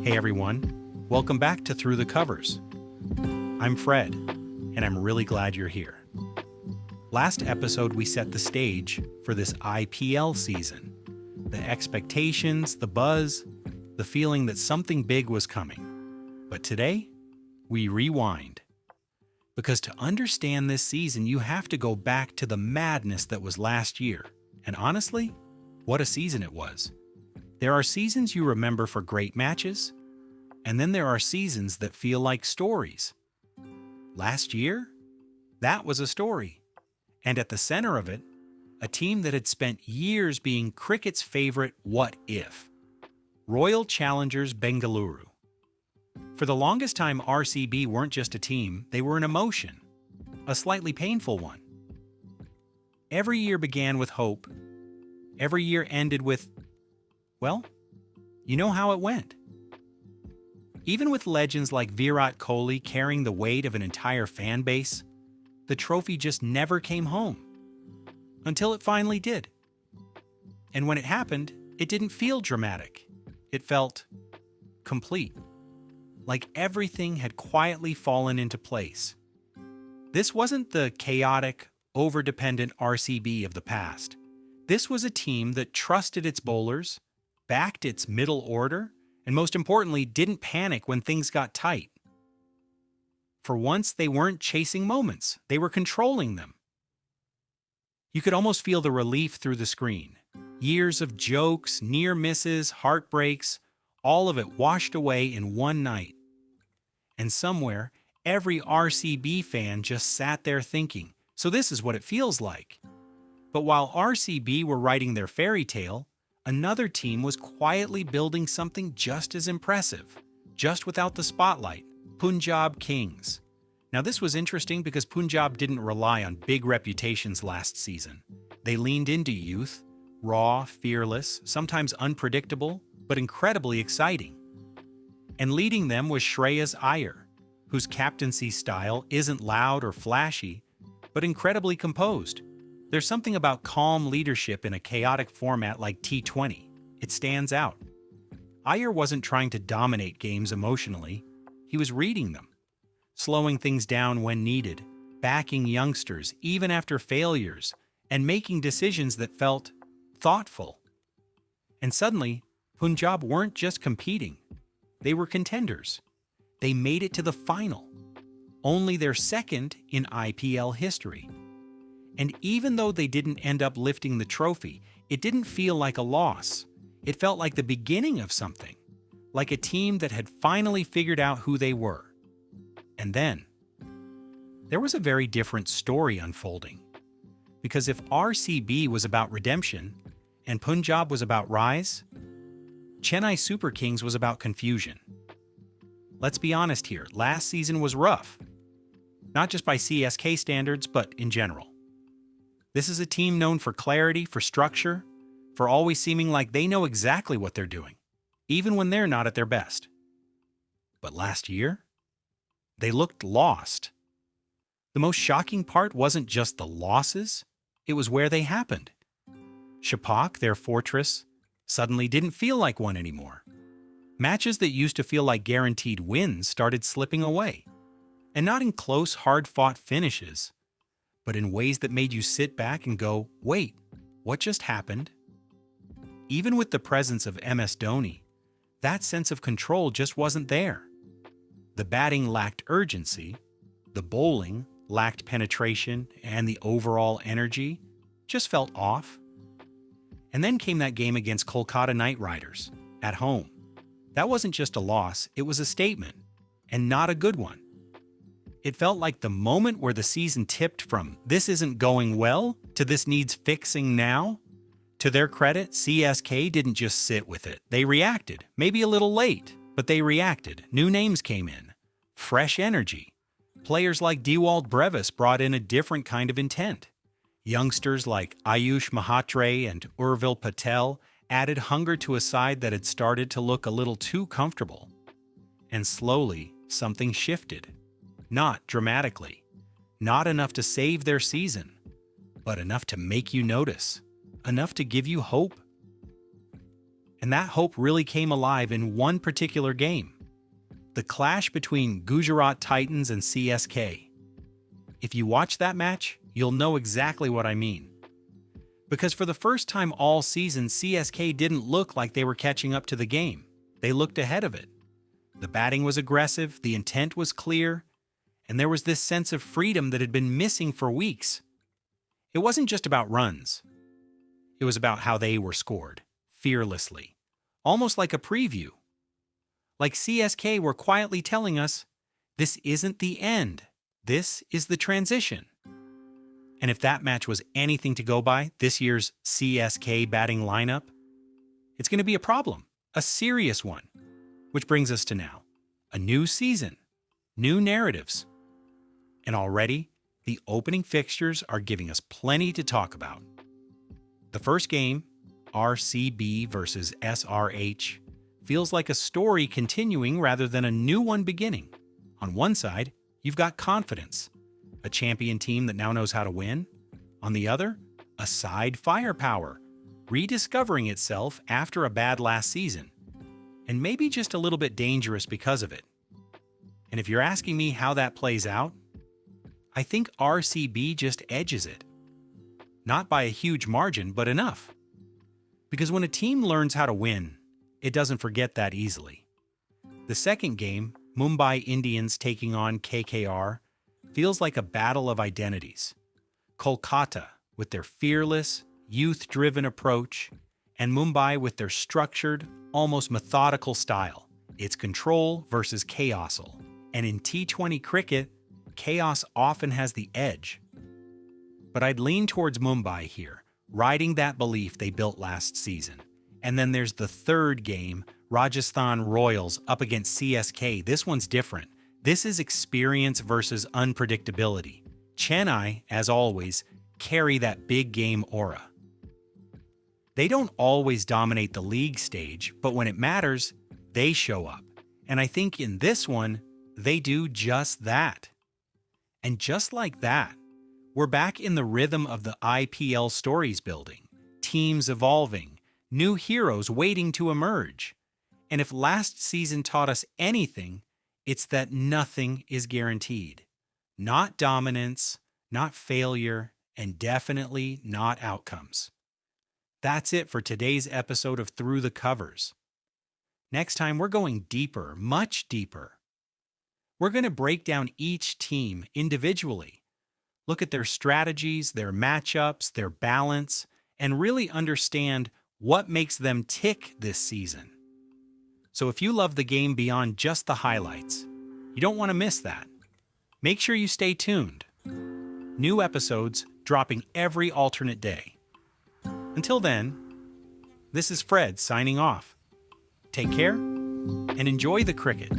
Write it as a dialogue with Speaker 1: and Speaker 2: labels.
Speaker 1: Hey everyone, welcome back to Through the Covers. I'm Fred, and I'm really glad you're here. Last episode we set the stage for this IPL season. The expectations, the buzz, the feeling that something big was coming. But today, we rewind. Because to understand this season, you have to go back to the madness that was last year. And honestly, what a season it was. There are seasons you remember for great matches, and then there are seasons that feel like stories. Last year, that was a story. And at the center of it, a team that had spent years being cricket's favorite what if. Royal Challengers Bengaluru. For the longest time, RCB weren't just a team, they were an emotion. A slightly painful one. Every year began with hope. Every year ended with, well, you know how it went. Even with legends like Virat Kohli carrying the weight of an entire fan base, the trophy just never came home. Until it finally did. And when it happened, it didn't feel dramatic. It felt complete. Like everything had quietly fallen into place. This wasn't the chaotic, over-dependent RCB of the past. This was a team that trusted its bowlers, backed its middle order, and most importantly, didn't panic when things got tight. For once, they weren't chasing moments, they were controlling them. You could almost feel the relief through the screen. Years of jokes, near misses, heartbreaks, all of it washed away in one night. And somewhere, every RCB fan just sat there thinking, so this is what it feels like. But while RCB were writing their fairy tale, another team was quietly building something just as impressive, just without the spotlight, Punjab Kings. Now this was interesting because Punjab didn't rely on big reputations last season. They leaned into youth, raw, fearless, sometimes unpredictable, but incredibly exciting. And leading them was Shreyas Iyer, whose captaincy style isn't loud or flashy, but incredibly composed. There's something about calm leadership in a chaotic format like T20. It stands out. Iyer wasn't trying to dominate games emotionally. He was reading them, slowing things down when needed, backing youngsters even after failures, and making decisions that felt thoughtful. And suddenly, Punjab weren't just competing. They were contenders. They made it to the final, only their second in IPL history. And even though they didn't end up lifting the trophy, it didn't feel like a loss. It felt like the beginning of something, like a team that had finally figured out who they were. And then, there was a very different story unfolding. Because if RCB was about redemption, and Punjab was about rise, Chennai Super Kings was about confusion. Let's be honest here, last season was rough. Not just by CSK standards, but in general. This is a team known for clarity, for structure, for always seeming like they know exactly what they're doing, even when they're not at their best. But last year, they looked lost. The most shocking part wasn't just the losses, it was where they happened. Chepauk, their fortress, suddenly didn't feel like one anymore. Matches that used to feel like guaranteed wins started slipping away. And not in close, hard-fought finishes, but in ways that made you sit back and go, wait, what just happened? Even with the presence of MS Dhoni, that sense of control just wasn't there. The batting lacked urgency, the bowling lacked penetration, and the overall energy just felt off. And then came that game against Kolkata Knight Riders, at home. That wasn't just a loss, it was a statement, and not a good one. It felt like the moment where the season tipped from this isn't going well to this needs fixing now. To their credit, CSK didn't just sit with it. They reacted, maybe a little late, but they reacted. New names came in, fresh energy. Players like Dewald Brevis brought in a different kind of intent. Youngsters like Ayush Mahatre and Urvil Patel added hunger to a side that had started to look a little too comfortable. And slowly, something shifted. Not dramatically, not enough to save their season, but enough to make you notice, enough to give you hope. And that hope really came alive in one particular game, the clash between Gujarat Titans and CSK. If you watch that match, you'll know exactly what I mean. Because for the first time all season, CSK didn't look like they were catching up to the game. They looked ahead of it. The batting was aggressive, the intent was clear, and there was this sense of freedom that had been missing for weeks. It wasn't just about runs. It was about how they were scored, fearlessly, almost like a preview. Like CSK were quietly telling us, this isn't the end, this is the transition. And if that match was anything to go by, this year's CSK batting lineup, it's going to be a problem, a serious one. Which brings us to now, a new season, new narratives. And already, the opening fixtures are giving us plenty to talk about. The first game, RCB versus SRH, feels like a story continuing rather than a new one beginning. On one side, you've got confidence, a champion team that now knows how to win. On the other, a side firepower, rediscovering itself after a bad last season, and maybe just a little bit dangerous because of it. And if you're asking me how that plays out, I think RCB just edges it. Not by a huge margin, but enough. Because when a team learns how to win, it doesn't forget that easily. The second game, Mumbai Indians taking on KKR, feels like a battle of identities. Kolkata, with their fearless, youth-driven approach, and Mumbai with their structured, almost methodical style. It's control versus chaosal. And in T20 cricket, chaos often has the edge. But I'd lean towards Mumbai here, riding that belief they built last season. And then there's the third game, Rajasthan Royals up against CSK. This one's different. This is experience versus unpredictability. Chennai, as always, carry that big game aura. They don't always dominate the league stage, but when it matters, they show up. And I think in this one, they do just that. And just like that, we're back in the rhythm of the IPL stories building, teams evolving, new heroes waiting to emerge. And if last season taught us anything, it's that nothing is guaranteed. Not dominance, not failure, and definitely not outcomes. That's it for today's episode of Through the Covers. Next time, we're going deeper, much deeper. We're going to break down each team individually, look at their strategies, their matchups, their balance, and really understand what makes them tick this season. So if you love the game beyond just the highlights, you don't want to miss that. Make sure you stay tuned. New episodes dropping every alternate day. Until then, this is Fred signing off. Take care and enjoy the cricket.